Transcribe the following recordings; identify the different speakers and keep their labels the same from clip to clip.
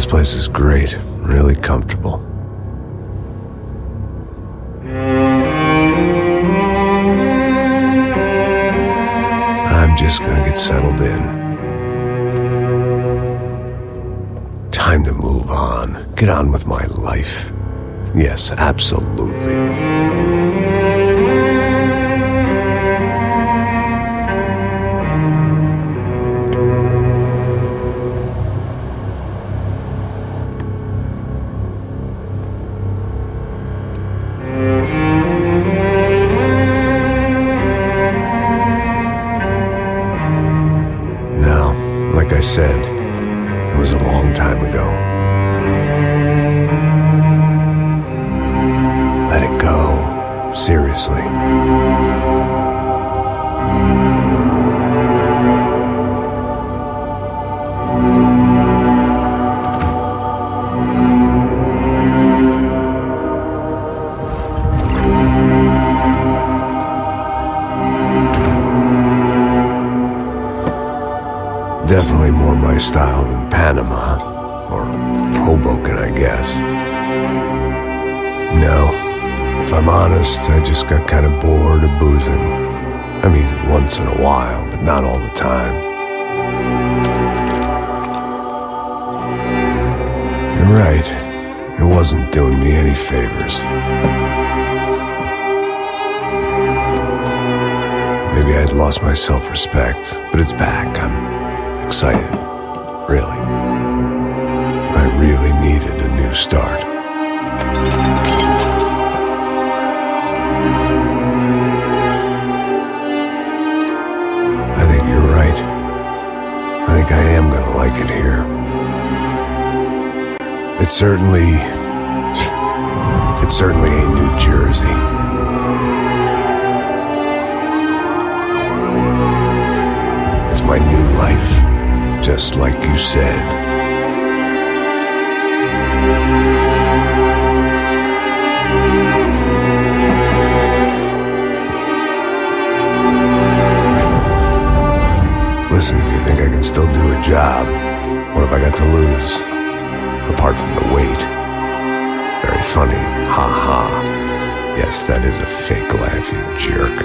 Speaker 1: This place is great, really comfortable. I'm just gonna get settled in. Time to move on, get on with my life. Yes, absolutely. Now, like I said, it was a long time ago. Let it go. Seriously. Definitely more my style than Panama, or Hoboken, I guess. No, if I'm honest, I just got kind of bored of boozing. I mean, once in a while, but not all the time. You're right, it wasn't doing me any favors. Maybe I'd lost my self-respect, but it's back. I'm excited, really. I really needed a new start. I think you're right. I think I am gonna like it here. It's certainly ain't New Jersey. It's my new life. Just like you said. Listen, if you think I can still do a job, what have I got to lose? Apart from the weight. Very funny. Ha ha. Yes, that is a fake laugh, you jerk.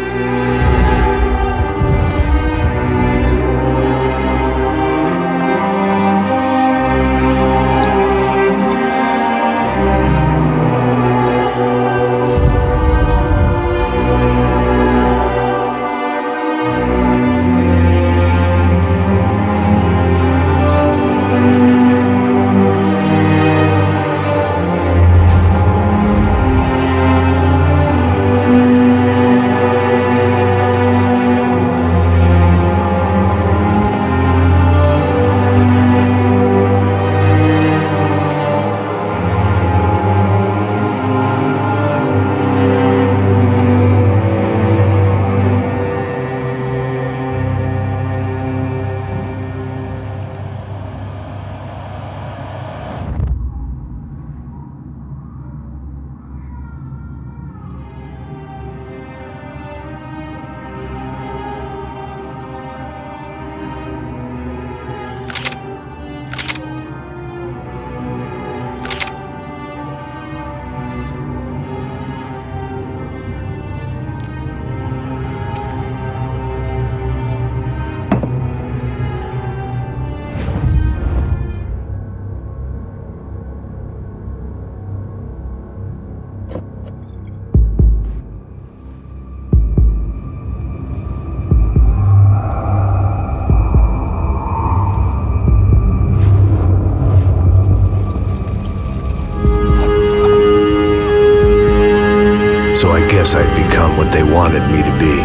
Speaker 1: So I guess I'd become what they wanted me to be.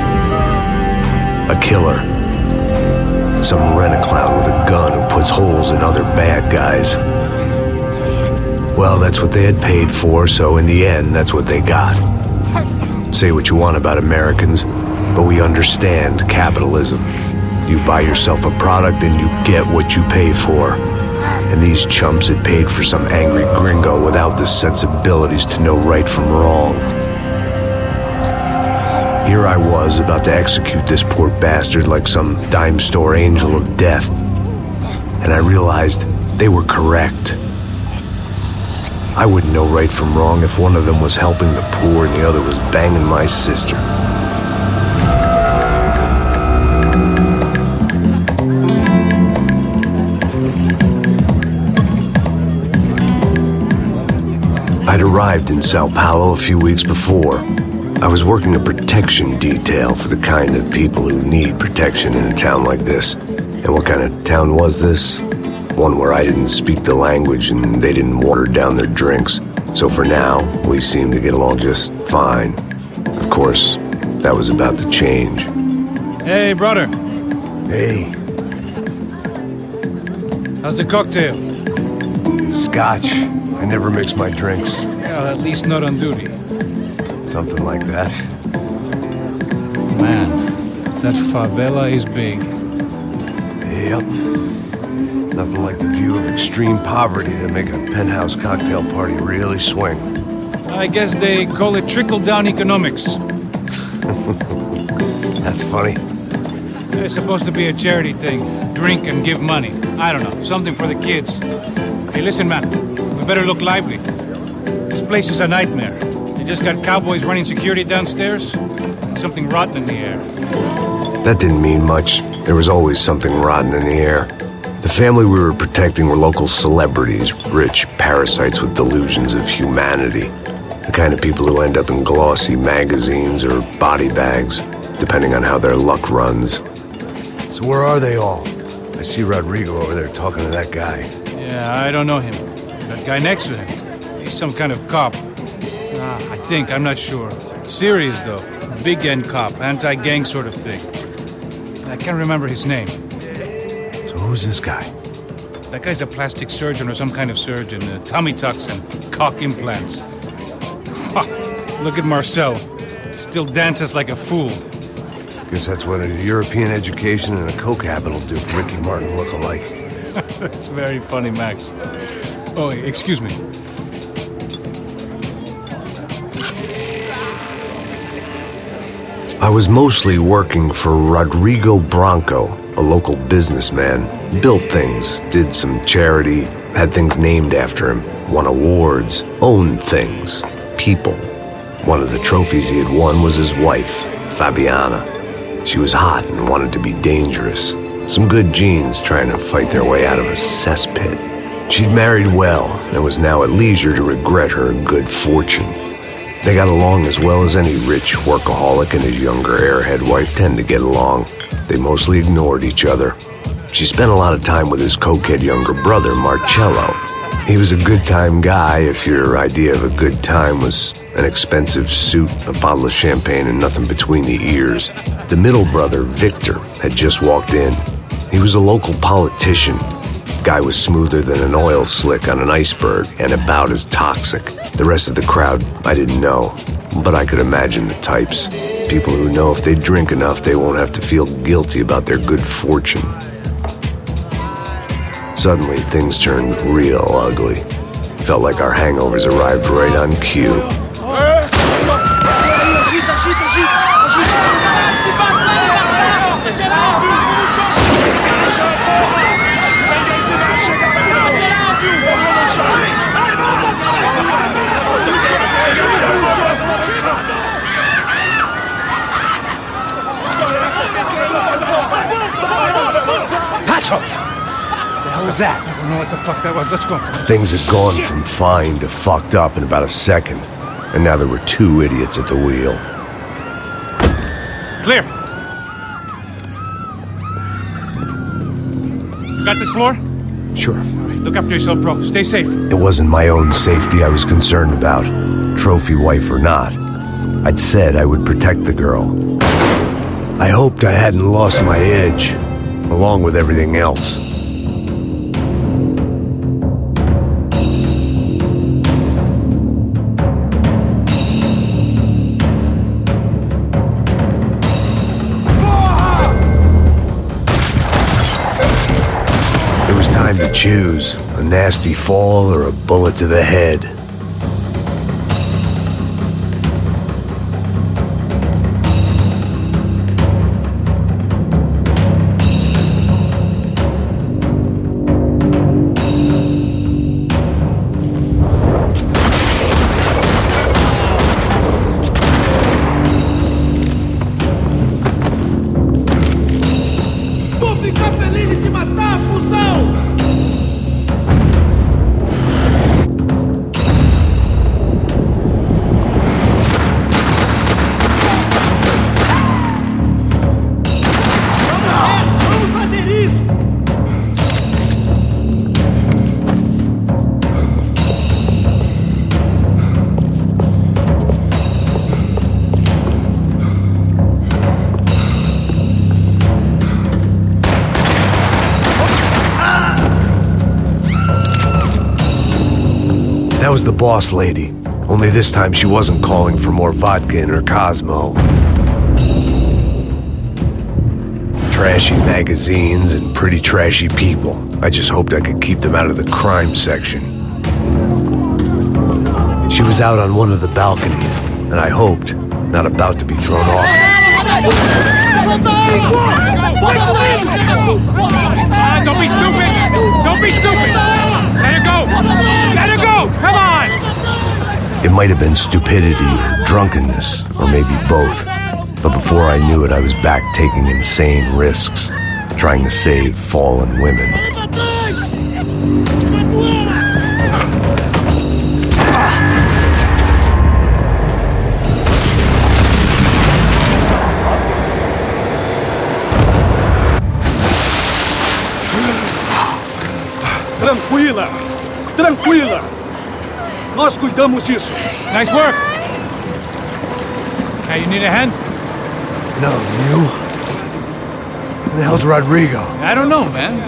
Speaker 1: A killer. Some rent-a-clown with a gun who puts holes in other bad guys. Well, that's what they had paid for, so in the end, that's what they got. Say what you want about Americans, but we understand capitalism. You buy yourself a product and you get what you pay for. And these chumps had paid for some angry gringo without the sensibilities to know right from wrong. Here I was, about to execute this poor bastard like some dime store angel of death. And I realized they were correct. I wouldn't know right from wrong if one of them was helping the poor and the other was banging my sister. I'd arrived in Sao Paulo a few weeks before. I was working a protection detail for the kind of people who need protection in a town like this. And what kind of town was this? One where I didn't speak the language and they didn't water down their drinks. So for now, we seemed to get along just fine. Of course, that was about to change.
Speaker 2: Hey, brother.
Speaker 1: Hey.
Speaker 2: How's the cocktail?
Speaker 1: Scotch. I never mix my drinks.
Speaker 2: Well, at least not on duty.
Speaker 1: Something like that.
Speaker 2: Man, that favela is big.
Speaker 1: Yep. Nothing like the view of extreme poverty to make a penthouse cocktail party really swing.
Speaker 2: I guess they call it trickle-down economics.
Speaker 1: That's funny.
Speaker 2: It's supposed to be a charity thing. Drink and give money. I don't know, something for the kids. Hey, listen, man. We better look lively. This place is a nightmare. They just got cowboys running security downstairs. Something rotten in the air.
Speaker 1: That didn't mean much. There was always something rotten in the air. The family we were protecting were local celebrities, rich parasites with delusions of humanity. The kind of people who end up in glossy magazines or body bags, depending on how their luck runs. So where are they all? I see Rodrigo over there talking to that guy.
Speaker 2: Yeah, I don't know him. That guy next to him. He's some kind of cop. I think, I'm not sure. Serious, though. Big end cop, anti-gang sort of thing. I can't remember his name.
Speaker 1: So who's this guy?
Speaker 2: That guy's a plastic surgeon or some kind of surgeon. Tummy tucks and cock implants. Look at Marcel. Still dances like a fool.
Speaker 1: Guess that's what a European education and a coke habit will do for Ricky Martin look-alike.
Speaker 2: That's very funny, Max. Oh, excuse me.
Speaker 1: I was mostly working for Rodrigo Branco, a local businessman. Built things, did some charity, had things named after him, won awards, owned things, people. One of the trophies he had won was his wife, Fabiana. She was hot and wanted to be dangerous. Some good genes trying to fight their way out of a cesspit. She'd married well and was now at leisure to regret her good fortune. They got along as well as any rich workaholic and his younger airhead wife tend to get along. They mostly ignored each other. She spent a lot of time with his cokehead younger brother, Marcello. He was a good-time guy if your idea of a good time was an expensive suit, a bottle of champagne, and nothing between the ears. The middle brother, Victor, had just walked in. He was a local politician. Guy was smoother than an oil slick on an iceberg and about as toxic. The rest of the crowd, I didn't know, but I could imagine the types. People who know if they drink enough, they won't have to feel guilty about their good fortune. Suddenly, things turned real ugly. Felt like our hangovers arrived right on cue.
Speaker 2: What was that? I don't know what the fuck that was. Let's go.
Speaker 1: Things had gone from fine to fucked up in about a second, and now there were two idiots at the wheel.
Speaker 2: Clear. Got this floor?
Speaker 1: Sure.
Speaker 2: All right, look after yourself, bro. Stay safe.
Speaker 1: It wasn't my own safety I was concerned about, trophy wife or not. I'd said I would protect the girl. I hoped I hadn't lost my edge, along with everything else. It was time to choose, a nasty fall or a bullet to the head. was the boss lady. Only this time she wasn't calling for more vodka in her Cosmo. Trashy magazines and pretty trashy people. I just hoped I could keep them out of the crime section. She was out on one of the balconies, and I hoped, not about to be thrown off.
Speaker 2: Don't be stupid! Don't be stupid! Let her go! Let her go! Come on!
Speaker 1: It might have been stupidity or drunkenness, or maybe both. But before I knew it, I was back taking insane risks, trying to save fallen women.
Speaker 3: Tranquila! Tranquila! Nós cuidamos disso.
Speaker 2: Nice work! Hey, you need a hand?
Speaker 1: No, you? Where the hell's Rodrigo?
Speaker 2: I don't know, man.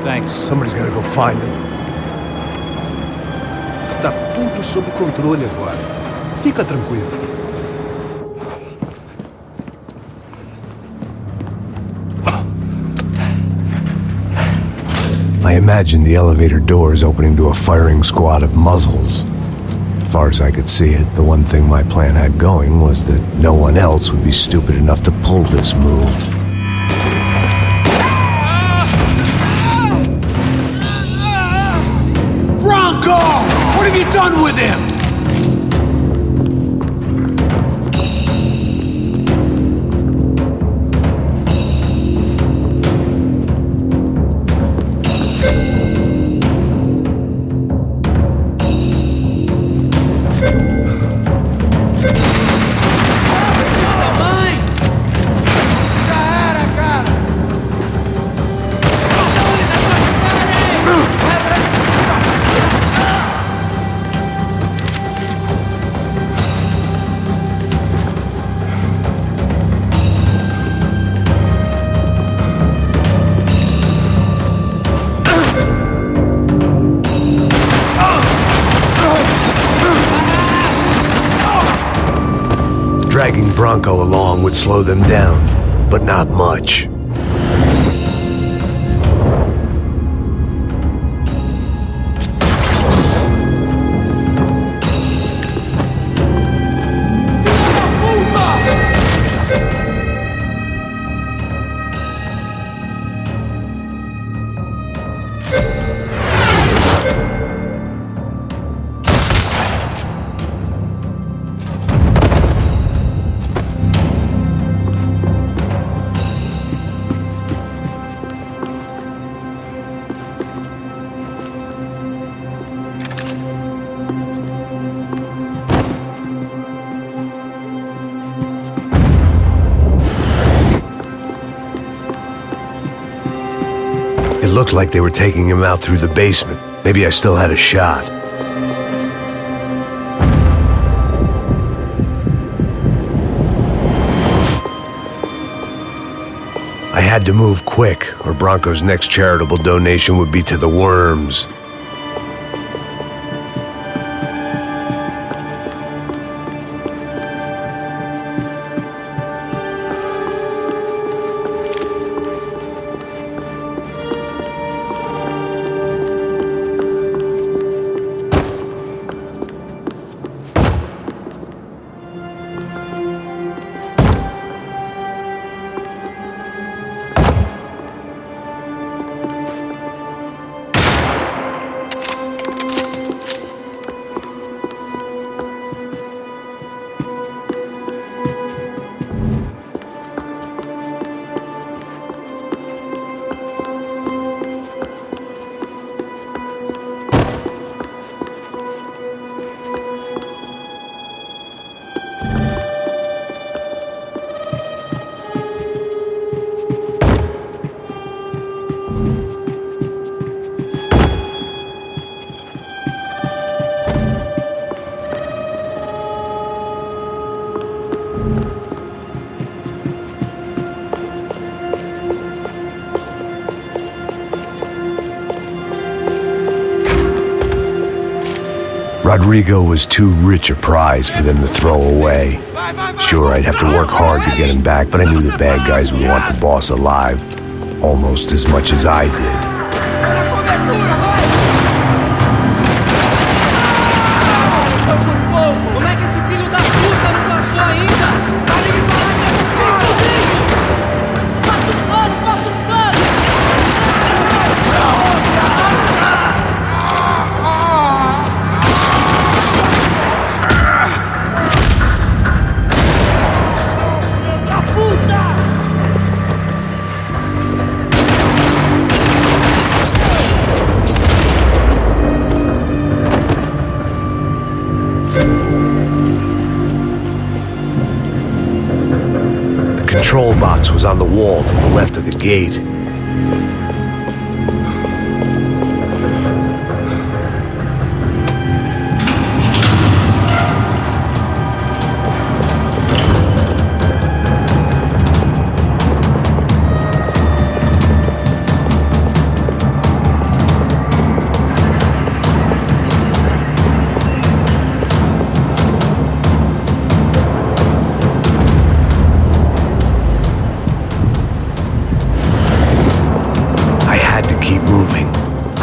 Speaker 2: Thanks.
Speaker 1: Somebody's gotta go find him.
Speaker 3: Está tudo sob controle agora. Fica tranquilo.
Speaker 1: I imagined the elevator doors opening to a firing squad of muzzles. As far as I could see it, the one thing my plan had going was that no one else would be stupid enough to pull this move.
Speaker 4: Bronco! What have you done with him?
Speaker 1: Dragging Bronco along would slow them down, but not much. It looked like they were taking him out through the basement. Maybe I still had a shot. I had to move quick, or Bronco's next charitable donation would be to the worms. Rodrigo was too rich a prize for them to throw away. Sure, I'd have to work hard to get him back, but I knew the bad guys would want the boss alive, almost as much as I did.
Speaker 5: Como é que esse filho da puta não passou ainda? Para de falar que é comigo! Passa o pano, passa o pano! Da puta!
Speaker 1: The control box was on the wall to the left of the gate.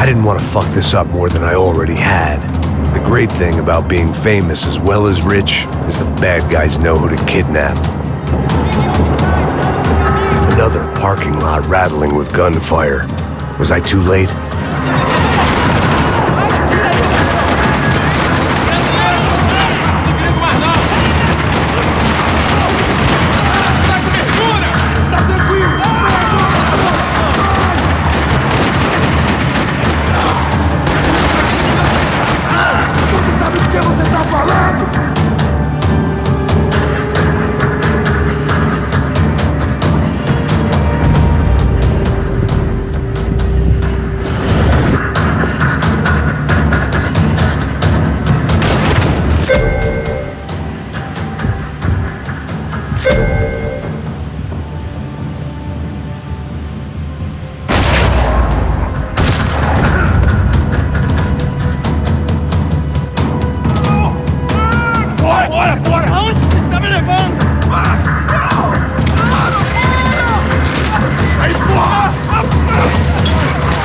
Speaker 1: I didn't want to fuck this up more than I already had. The great thing about being famous as well as rich is the bad guys know who to kidnap. Another parking lot rattling with gunfire. Was I too late?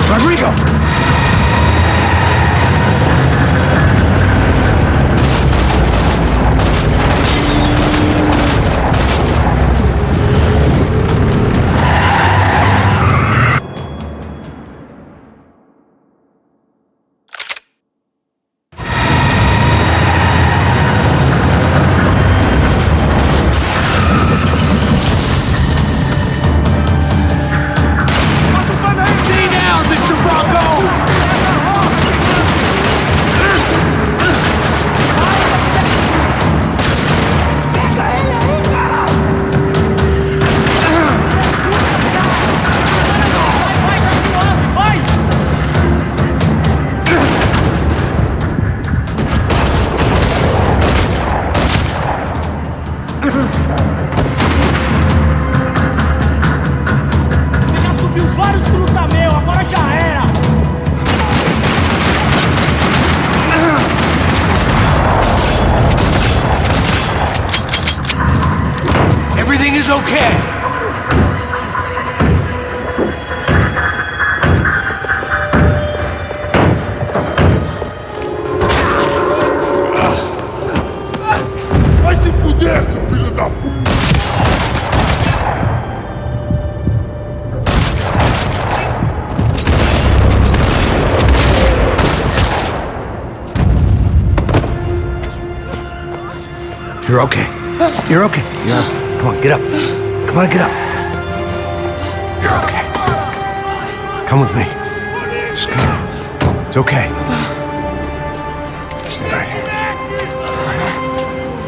Speaker 4: Rodrigo! Everything is okay.
Speaker 6: Vai se fuder, seu filho da puta!
Speaker 1: You're okay. You're okay. Come on, get up. Come on, get up. You're okay. Come with me. Just come. It's okay. Stay right here.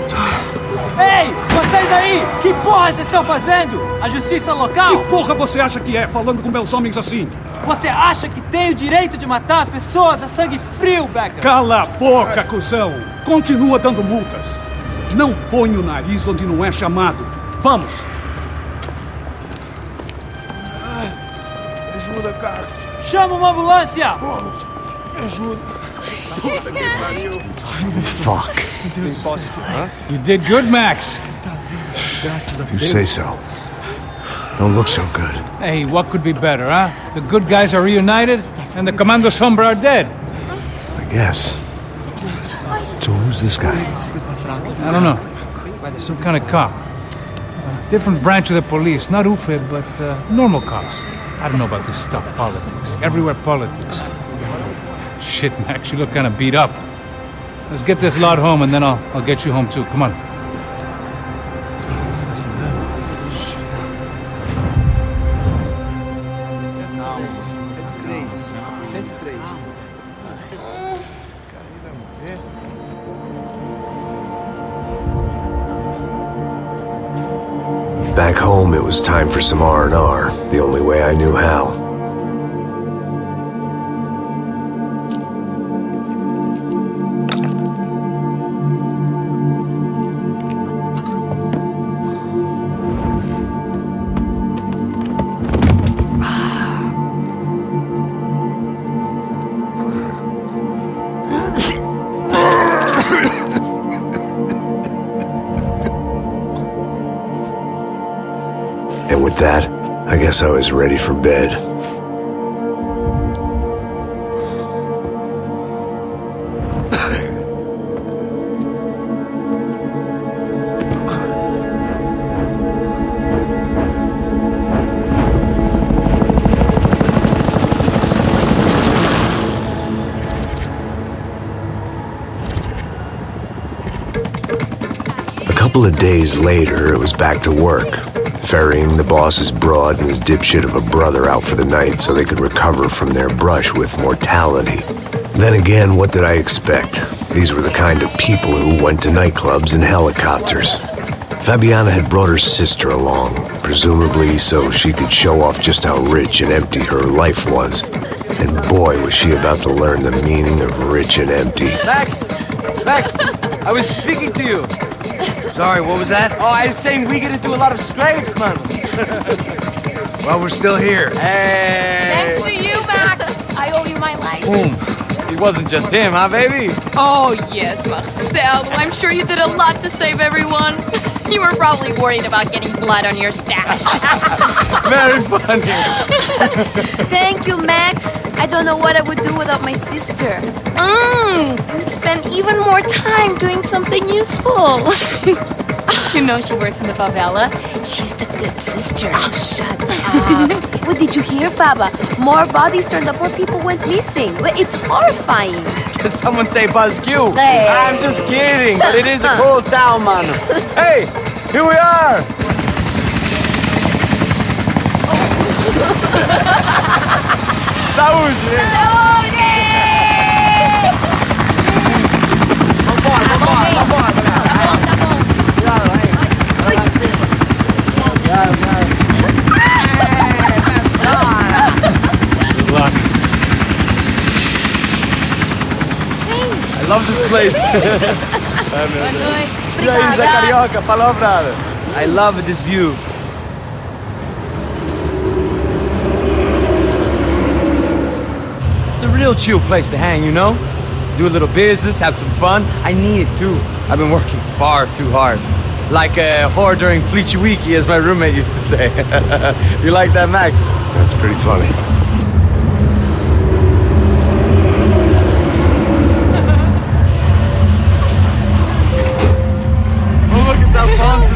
Speaker 1: It's okay.
Speaker 5: Ei, vocês aí! Que porra vocês estão fazendo? A justiça local?
Speaker 4: Que porra você acha que é, falando com meus homens assim?
Speaker 5: Você acha que tem o direito de matar as pessoas a sangue frio, Becker?
Speaker 4: Cala a boca, cuzão! Continua dando multas. Não põe o nariz onde não é chamado. Vamos!
Speaker 6: Me ajuda, cara.
Speaker 5: Chama uma ambulância!
Speaker 6: Vamos. Me ajuda.
Speaker 1: Fuck.
Speaker 2: You did good, Max.
Speaker 1: You say so. Don't look so good.
Speaker 2: Hey, what could be better, huh? The good guys are reunited, and the Commando Sombra are dead.
Speaker 1: I guess. So who's this guy?
Speaker 2: I don't know. Some kind of cop. Different branch of the police. Not UFE, but normal cops. I don't know about this stuff, politics. Everywhere politics. Shit, Max, you look kind of beat up. Let's get this lot home, and then I'll get you home too. Come on.
Speaker 1: Back home, it was time for some R&R, the only way I knew how. And with that, I guess I was ready for bed. A couple of days later, it was back to work. Ferrying the boss's broad and his dipshit of a brother out for the night so they could recover from their brush with mortality. Then again, what did I expect? These were the kind of people who went to nightclubs in helicopters. Fabiana had brought her sister along, presumably so she could show off just how rich and empty her life was. And boy, was she about to learn the meaning of rich and empty.
Speaker 5: Max! Max! I was speaking to you.
Speaker 7: Sorry, what was that?
Speaker 5: Oh, I was saying we get into a lot of scrapes, man.
Speaker 7: Well, we're still here.
Speaker 5: Hey!
Speaker 8: Thanks to you, Max. I owe you my life.
Speaker 5: Boom. It wasn't just him, huh, baby?
Speaker 8: Oh, yes, Marcel. I'm sure you did a lot to save everyone. You were probably worried about getting blood on your stash.
Speaker 5: Very funny.
Speaker 9: Thank you, Max. I don't know what I would do without my sister.
Speaker 8: Spend even more time doing something useful. You know she works in the favela. She's the good sister.
Speaker 9: Oh, shut up. What did you hear, Faba? More bodies turned up, more people went missing. It's horrifying.
Speaker 5: Did someone say Buzz Q?
Speaker 9: Hey.
Speaker 5: I'm just kidding, but it is a cool town, man. Hey, here we are. Saúde!
Speaker 2: Good luck.
Speaker 5: I love this place. E aí, Zé Carioca, falou, brother. I love this view. It's a real chill place to hang, you know? Do a little business, have some fun. I need it too. I've been working far too hard. Like a whore during Fleechy Weeky, as my roommate used to say. You like that, Max?
Speaker 1: That's pretty funny.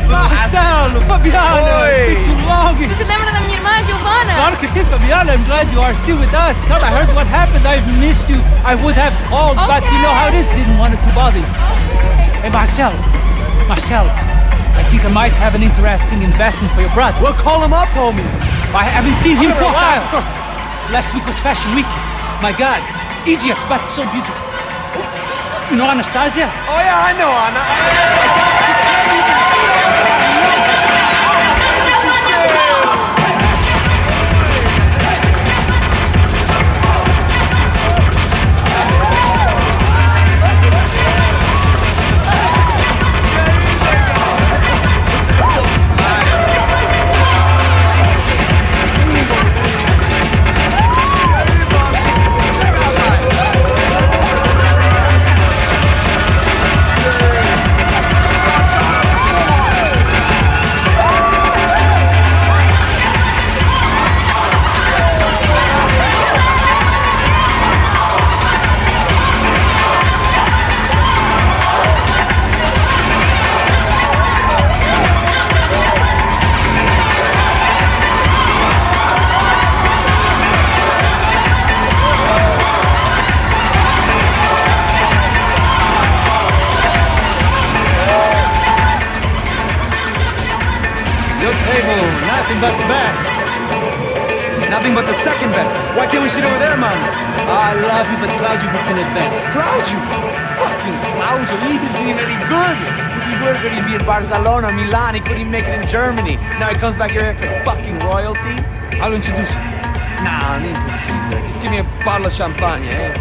Speaker 5: Marcelo, Fabiana, it's too long.
Speaker 8: Você se lembra da minha irmã, Giovanna?
Speaker 5: Claro que sim, Fabiana. I'm glad you are still with us. Come, I heard what happened. I've missed you. I would have called, but you know how it is. Didn't want it to bother you.
Speaker 2: Hey, Marcel, I think I might have an interesting investment for your brother.
Speaker 5: Well, call him up, homie.
Speaker 2: I haven't seen him for a while. Last week was Fashion Week. My God, Egypt, but so beautiful. You know Anastasia?
Speaker 5: Oh, yeah, I know, Anna. Hey, boo, nothing but the best. Nothing but the second best. Why can't we sit over there, man?
Speaker 10: I love you, but Claudio booking the best.
Speaker 5: Claudio? Fucking Claudio, he isn't even any good. If he were going to be in Barcelona, Milan, he couldn't make it in Germany. Now he comes back here and acts like fucking royalty.
Speaker 10: I'll introduce you.
Speaker 5: Nah, nem precisa. Just give me a bottle of champagne, eh?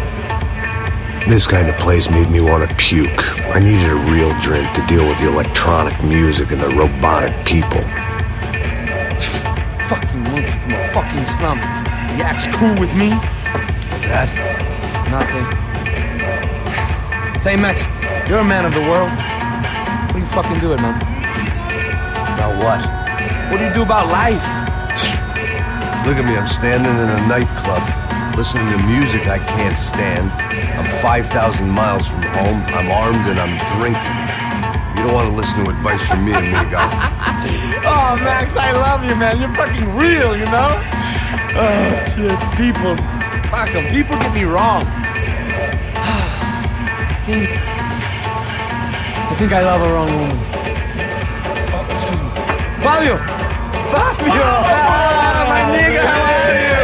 Speaker 1: This kind of place made me want to puke. I needed a real drink to deal with the electronic music and the robotic people.
Speaker 5: Fucking monkey from a fucking slum. He acts cool with me.
Speaker 1: What's that?
Speaker 5: Nothing. Say, Max, you're a man of the world. What do you fucking do it, man?
Speaker 1: About what?
Speaker 5: What do you do about life?
Speaker 1: Look at me, I'm standing in a nightclub, listening to music I can't stand. I'm 5,000 miles from home, I'm armed and I'm drinking. You don't want to listen to advice from me, amigo.
Speaker 5: Oh, Max, I love you, man. You're fucking real, you know? Oh, shit, people. Fuck 'em. People get me wrong. I think I love a wrong woman. Oh, excuse me. Fabio! Fabio! Ah, my nigga, how are you?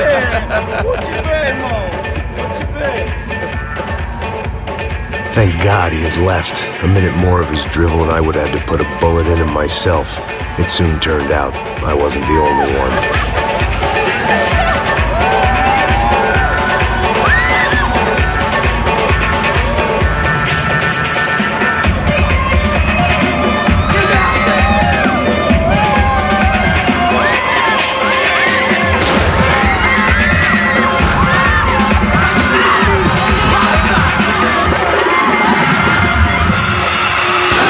Speaker 10: What you been, Mo? What you been?
Speaker 1: Thank God he had left. A minute more of his drivel and I would have had to put a bullet in him myself. It soon turned out I wasn't the only one.